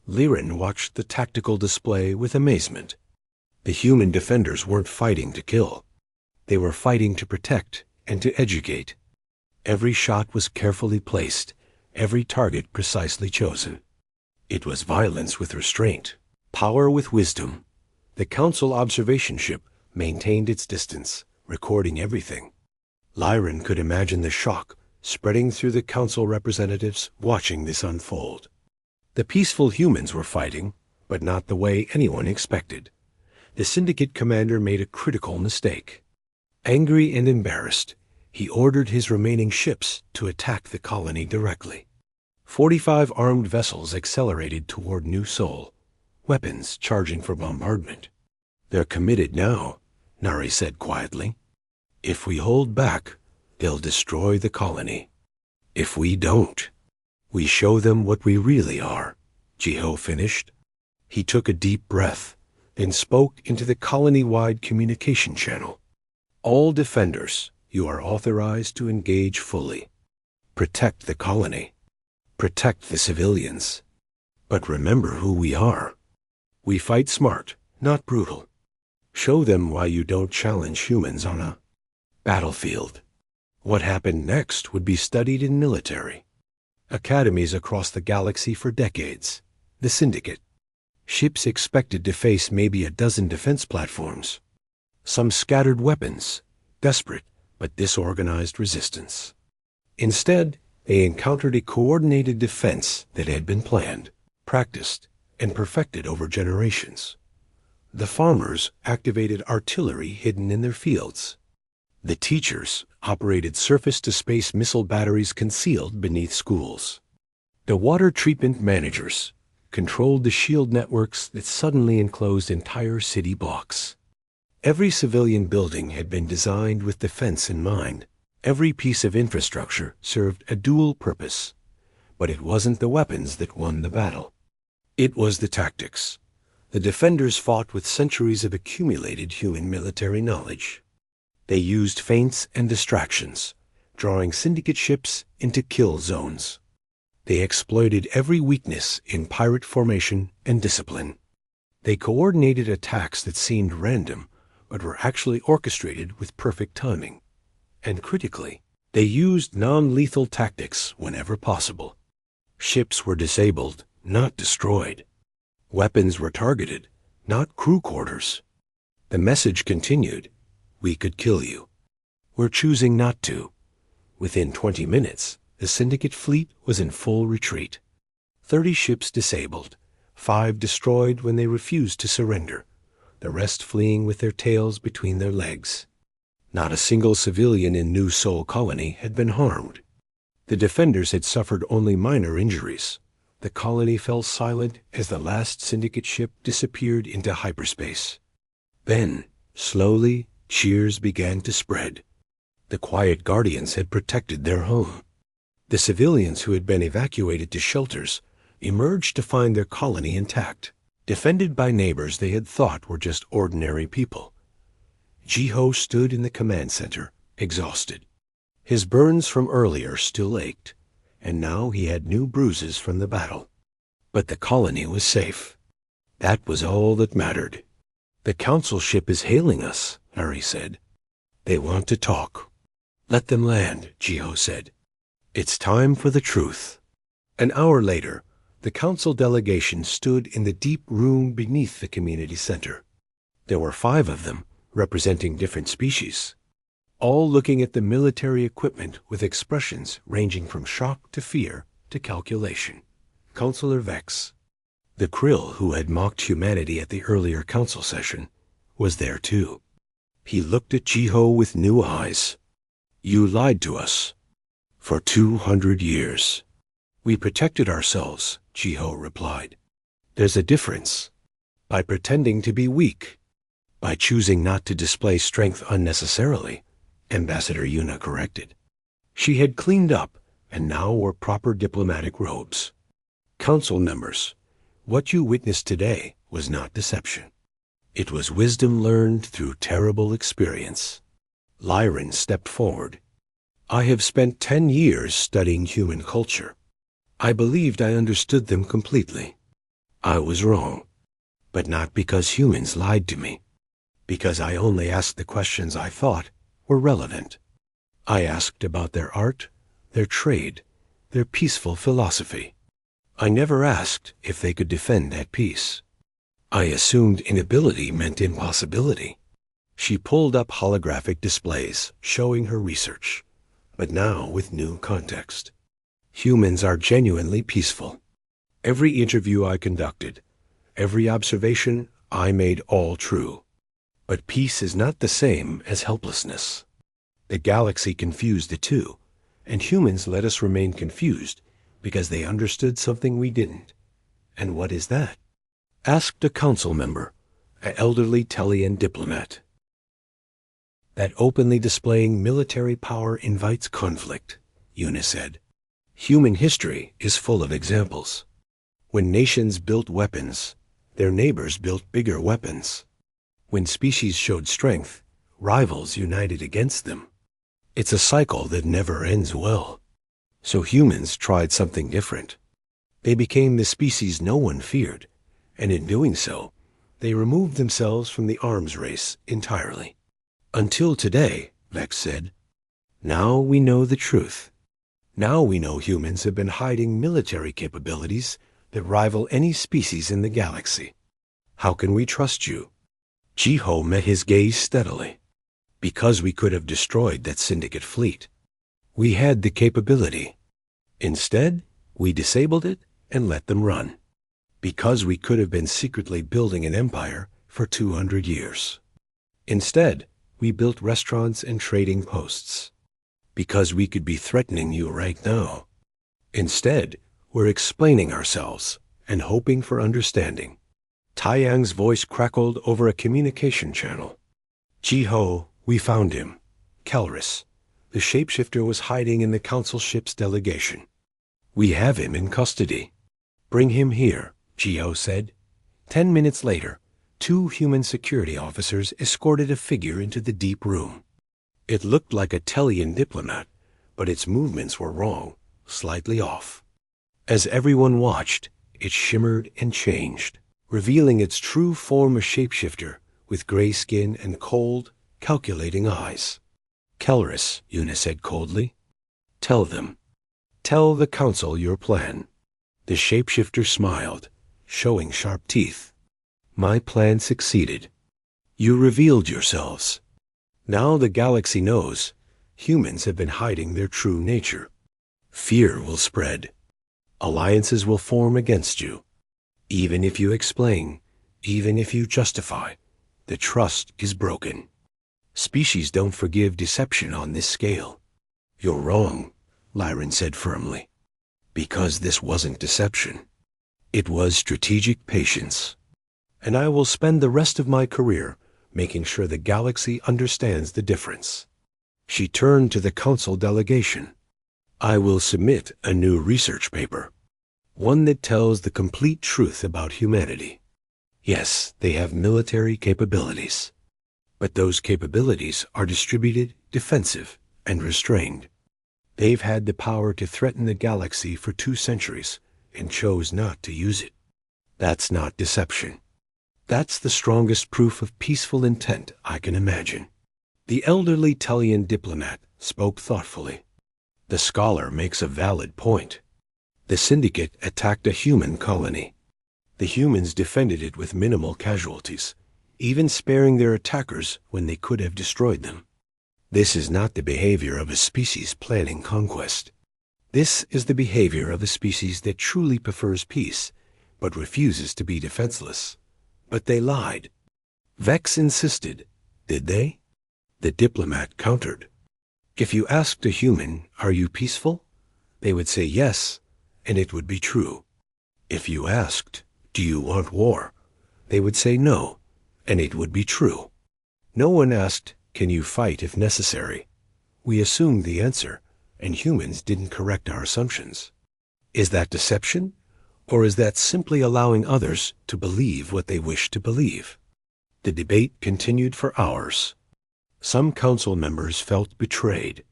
Liren watched the tactical display with amazement. The human defenders weren't fighting to kill. They were fighting to protect and to educate. Every shot was carefully placed, every target precisely chosen. It was violence with restraint, power with wisdom. The Council observation ship maintained its distance, recording everything. Liren could imagine the shock spreading through the Council representatives watching this unfold. The peaceful humans were fighting, but not the way anyone expected. The Syndicate commander made a critical mistake. Angry and embarrassed, he ordered his remaining ships to attack the colony directly. 45 armed vessels accelerated toward New Sol, weapons charging for bombardment. They're committed now, Nari said quietly. If we hold back, they'll destroy the colony. If we don't, we show them what we really are, Jiho finished. He took a deep breath, then spoke into the colony-wide communication channel. All defenders, you are authorized to engage fully. Protect the colony. Protect the civilians. But remember who we are. We fight smart, not brutal. Show them why you don't challenge humans on a battlefield. What happened next would be studied in military academies across the galaxy for decades. The Syndicate. Ships expected to face maybe a dozen defense platforms. Some scattered weapons, desperate but disorganized resistance. Instead, they encountered a coordinated defense that had been planned, practiced, and perfected over generations. The farmers activated artillery hidden in their fields. The teachers operated surface-to-space missile batteries concealed beneath schools. The water treatment managers controlled the shield networks that suddenly enclosed entire city blocks. Every civilian building had been designed with defense in mind. Every piece of infrastructure served a dual purpose: But it wasn't the weapons that won the battle. It was the tactics. The defenders fought with centuries of accumulated human military knowledge. They used feints and distractions, drawing syndicate ships into kill zones. They exploited every weakness in pirate formation and discipline. They coordinated attacks that seemed random, but were actually orchestrated with perfect timing. And critically, they used non-lethal tactics whenever possible. Ships were disabled, not destroyed. Weapons were targeted, not crew quarters. The message continued, "We could kill you. We're choosing not to." Within 20 minutes, the syndicate fleet was in full retreat. 30 ships disabled, 5 destroyed when they refused to surrender, the rest fleeing with their tails between their legs. Not a single civilian in New Sol Colony had been harmed. The defenders had suffered only minor injuries. The colony fell silent as the last syndicate ship disappeared into hyperspace. Then, slowly, cheers began to spread. The quiet guardians had protected their home. The civilians who had been evacuated to shelters emerged to find their colony intact, defended by neighbors they had thought were just ordinary people. Jiho stood in the command center, exhausted. His burns from earlier still ached, and now he had new bruises from the battle. But the colony was safe. That was all that mattered. "The council ship is hailing us," Harry said. "They want to talk." "Let them land," Jiho said. "It's time for the truth." An hour later, the council delegation stood in the deep room beneath the community center. There were 5 of them, representing different species, all looking at the military equipment with expressions ranging from shock to fear to calculation. Counselor Vex, the Krill who had mocked humanity at the earlier council session, was there too. He looked at Jiho with new eyes. "You lied to us. For 200 years. We protected ourselves," Jiho replied. "There's a difference. By pretending to be weak. By choosing not to display strength unnecessarily," Ambassador Yuna corrected. She had cleaned up and now wore proper diplomatic robes. "Council members, what you witnessed today was not deception. It was wisdom learned through terrible experience." Lyran stepped forward. "I have spent 10 years studying human culture. I believed I understood them completely. I was wrong, but not because humans lied to me. Because I only asked the questions I thought were relevant. I asked about their art, their trade, their peaceful philosophy. I never asked if they could defend at peace. I assumed inability meant impossibility." She pulled up holographic displays showing her research, but now with new context. "Humans are genuinely peaceful. Every interview I conducted, every observation I made all true. But peace is not the same as helplessness. The galaxy confused the two, and humans let us remain confused because they understood something we didn't. And what is that?" asked a council member, an elderly Tellian diplomat. "That openly displaying military power invites conflict," Yuna said. "Human history is full of examples. When nations built weapons, their neighbors built bigger weapons. When species showed strength, rivals united against them. It's a cycle that never ends well. So humans tried something different. They became the species no one feared, and in doing so, they removed themselves from the arms race entirely. Until today," Vex said. "Now we know the truth. Now we know humans have been hiding military capabilities that rival any species in the galaxy. How can we trust you?" Jiho met his gaze steadily. "Because we could have destroyed that syndicate fleet. We had the capability. Instead, we disabled it and let them run. Because we could have been secretly building an empire for 200 years. Instead, we built restaurants and trading posts. Because we could be threatening you right now. Instead, we're explaining ourselves and hoping for understanding." Taiyang's voice crackled over a communication channel. "Jiho, we found him. Kelris. The shapeshifter was hiding in the council ship's delegation. We have him in custody. Bring him here, Geo said. 10 minutes later, 2 human security officers escorted a figure into the deep room. It looked like a Tellian diplomat, but its movements were wrong, slightly off. As everyone watched, it shimmered and changed, revealing its true form a shapeshifter with gray skin and cold, calculating eyes. Kelris, Una said coldly. Tell them. Tell the council your plan. The shapeshifter smiled, showing sharp teeth. My plan succeeded. You revealed yourselves. Now the galaxy knows humans have been hiding their true nature. Fear will spread. Alliances will form against you. Even if you explain, even if you justify, the trust is broken. Species don't forgive deception on this scale. You're wrong, Lyran said firmly. Because this wasn't deception. It was strategic patience. And I will spend the rest of my career making sure the galaxy understands the difference. She turned to the council delegation. I will submit a new research paper. One that tells the complete truth about humanity. Yes, they have military capabilities. But those capabilities are distributed, defensive, and restrained. They've had the power to threaten the galaxy for 2 centuries and chose not to use it. That's not deception. That's the strongest proof of peaceful intent I can imagine. The elderly Tellian diplomat spoke thoughtfully. The scholar makes a valid point. The syndicate attacked a human colony. The humans defended it with minimal casualties, even sparing their attackers when they could have destroyed them. This is not the behavior of a species planning conquest. This is the behavior of a species that truly prefers peace, but refuses to be defenseless. But they lied. Vex insisted, did they? The diplomat countered. If you asked a human, are you peaceful? They would say yes, and it would be true. If you asked, do you want war? They would say no, and it would be true. No one asked, can you fight if necessary? We assumed the answer, and humans didn't correct our assumptions. Is that deception? Or is that simply allowing others to believe what they wish to believe? The debate continued for hours. Some council members felt betrayed.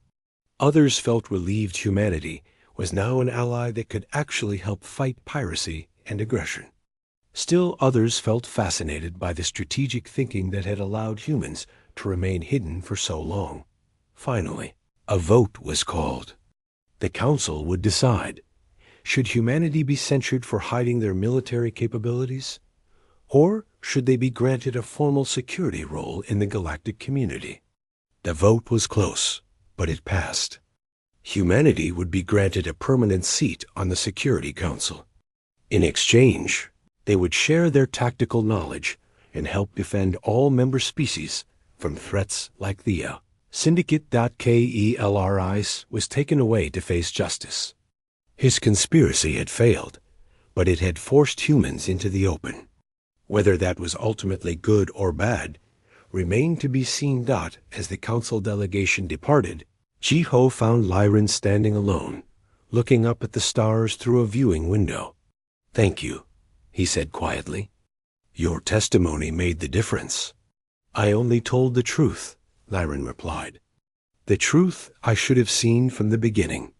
Others felt relieved humanity was now an ally that could actually help fight piracy and aggression. Still others felt fascinated by the strategic thinking that had allowed humans to remain hidden for so long. Finally, a vote was called. The council would decide. Should humanity be censured for hiding their military capabilities? Or should they be granted a formal security role in the galactic community? The vote was close, but it passed. Humanity would be granted a permanent seat on the Security Council. In exchange, they would share their tactical knowledge and help defend all member species from threats like the Syndicate.Kelris was taken away to face justice. His conspiracy had failed, but it had forced humans into the open. Whether that was ultimately good or bad remained to be seen. As the council delegation departed, Jiho found Lyran standing alone, looking up at the stars through a viewing window. Thank you, he said quietly. Your testimony made the difference. I only told the truth, Lyran replied. The truth I should have seen from the beginning.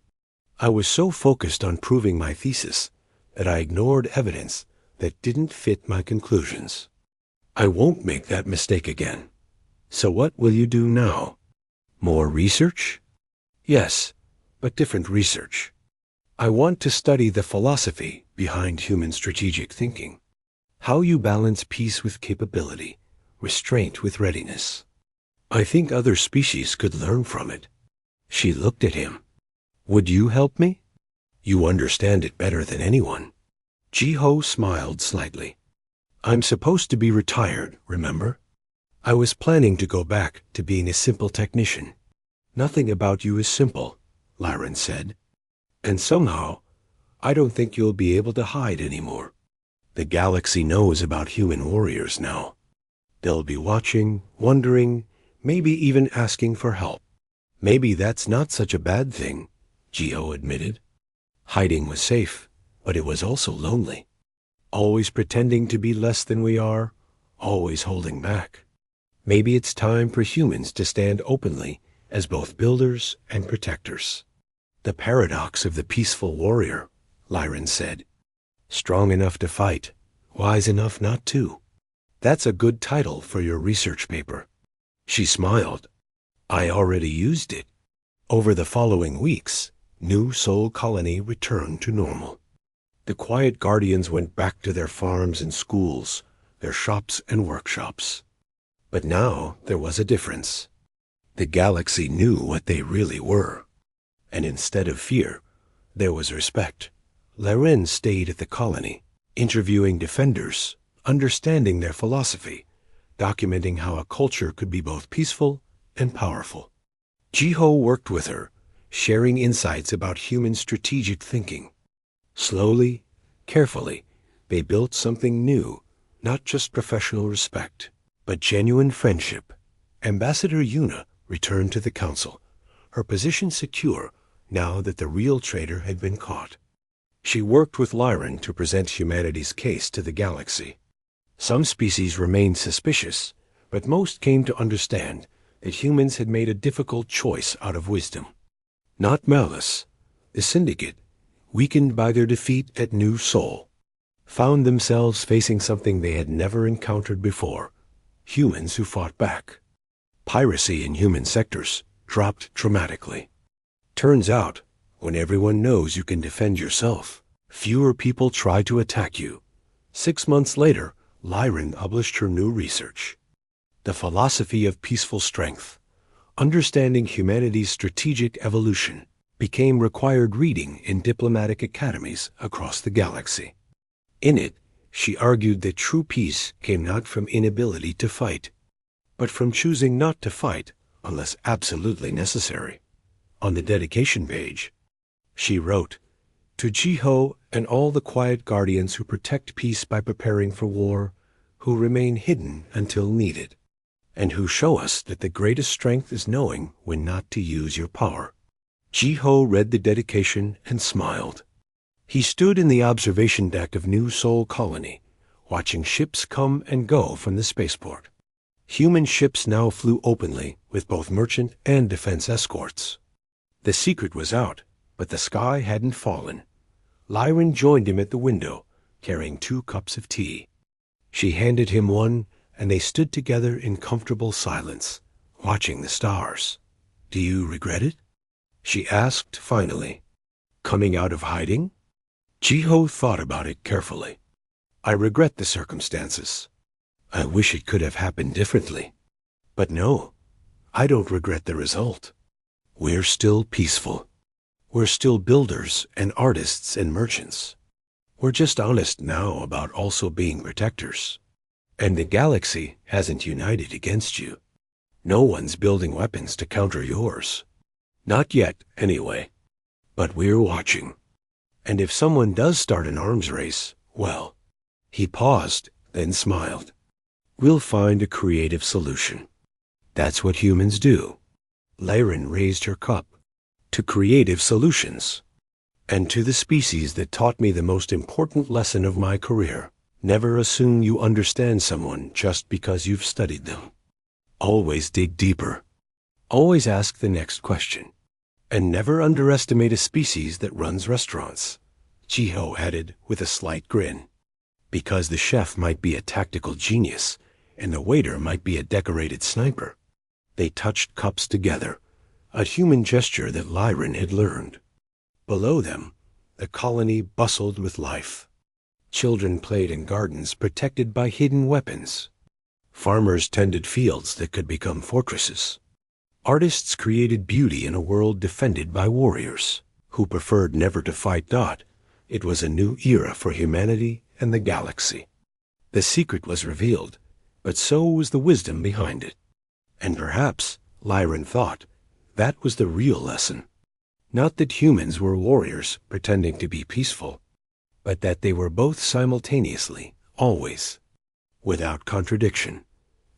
I was so focused on proving my thesis that I ignored evidence that didn't fit my conclusions. I won't make that mistake again. So what will you do now? More research? Yes, but different research. I want to study the philosophy behind human strategic thinking. How you balance peace with capability, restraint with readiness. I think other species could learn from it. She looked at him. Would you help me? You understand it better than anyone. Jiho smiled slightly. I'm supposed to be retired, remember? I was planning to go back to being a simple technician. Nothing about you is simple, Lyran said. And somehow, I don't think you'll be able to hide anymore. The galaxy knows about human warriors now. They'll be watching, wondering, maybe even asking for help. Maybe that's not such a bad thing, Jiho admitted. Hiding was safe, but it was also lonely. Always pretending to be less than we are, always holding back. Maybe it's time for humans to stand openly as both builders and protectors. The paradox of the peaceful warrior, Lyran said. Strong enough to fight, wise enough not to. That's a good title for your research paper. She smiled. I already used it. Over the following weeks, New Sol Colony returned to normal. The quiet guardians went back to their farms and schools, their shops and workshops. But now there was a difference. The galaxy knew what they really were. And instead of fear, there was respect. Lyran stayed at the colony, interviewing defenders, understanding their philosophy, documenting how a culture could be both peaceful and powerful. Jiho worked with her, sharing insights about human strategic thinking. Slowly, carefully, they built something new, not just professional respect, but genuine friendship. Ambassador Yuna returned to the council, her position secure now that the real traitor had been caught. She worked with Lyran to present humanity's case to the galaxy. Some species remained suspicious, but most came to understand that humans had made a difficult choice out of wisdom. Not malice, the Syndicate, weakened by their defeat at New Sol, found themselves facing something they had never encountered before, humans who fought back. Piracy in human sectors dropped dramatically. Turns out, when everyone knows you can defend yourself, fewer people try to attack you. 6 months later, Lyran published her new research. The Philosophy of Peaceful Strength, Understanding Humanity's Strategic Evolution, became required reading in diplomatic academies across the galaxy. In it, she argued that true peace came not from inability to fight, but from choosing not to fight unless absolutely necessary. On the dedication page, she wrote, "To Jiho and all the quiet guardians who protect peace by preparing for war, who remain hidden until needed, and who show us that the greatest strength is knowing when not to use your power." Jiho read the dedication and smiled. He stood in the observation deck of New Sol Colony, watching ships come and go from the spaceport. Human ships now flew openly with both merchant and defense escorts. The secret was out, but the sky hadn't fallen. Lyran joined him at the window, carrying 2 cups of tea. She handed him one, and they stood together in comfortable silence, watching the stars. "Do you regret it?" she asked finally. "Coming out of hiding?" Jiho thought about it carefully. "I regret the circumstances. I wish it could have happened differently. But no, I don't regret the result. We're still peaceful. We're still builders and artists and merchants. We're just honest now about also being protectors. And the galaxy hasn't united against you. No one's building weapons to counter yours. Not yet, anyway. But we're watching. And if someone does start an arms race, well..." He paused, then smiled. "We'll find a creative solution. That's what humans do." Lyran raised her cup. "To creative solutions. And to the species that taught me the most important lesson of my career. Never assume you understand someone just because you've studied them. Always dig deeper. Always ask the next question. And never underestimate a species that runs restaurants," Jiho added with a slight grin. "Because the chef might be a tactical genius, and the waiter might be a decorated sniper." They touched cups together, a human gesture that Lyran had learned. Below them, the colony bustled with life. Children played in gardens protected by hidden weapons. Farmers tended fields that could become fortresses. Artists created beauty in a world defended by warriors, who preferred never to fight. It was a new era for humanity and the galaxy. The secret was revealed, but so was the wisdom behind it. And perhaps, Lyran thought, that was the real lesson. Not that humans were warriors pretending to be peaceful, but that they were both simultaneously, always. Without contradiction,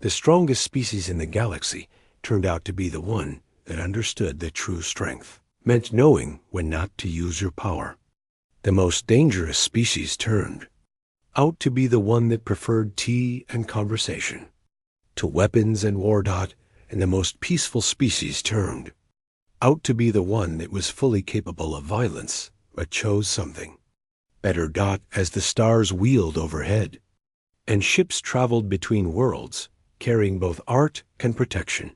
the strongest species in the galaxy turned out to be the one that understood that true strength meant knowing when not to use your power. The most dangerous species turned out to be the one that preferred tea and conversation to weapons and war. And the most peaceful species turned out to be the one that was fully capable of violence, but chose something better. As the stars wheeled overhead, and ships traveled between worlds, carrying both art and protection,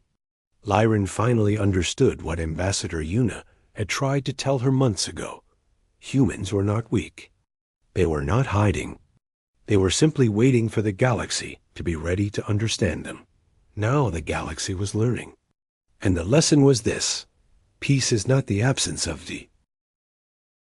Lyran finally understood what Ambassador Yuna had tried to tell her months ago. Humans were not weak. They were not hiding. They were simply waiting for the galaxy to be ready to understand them. Now the galaxy was learning. And the lesson was this: peace is not the absence of the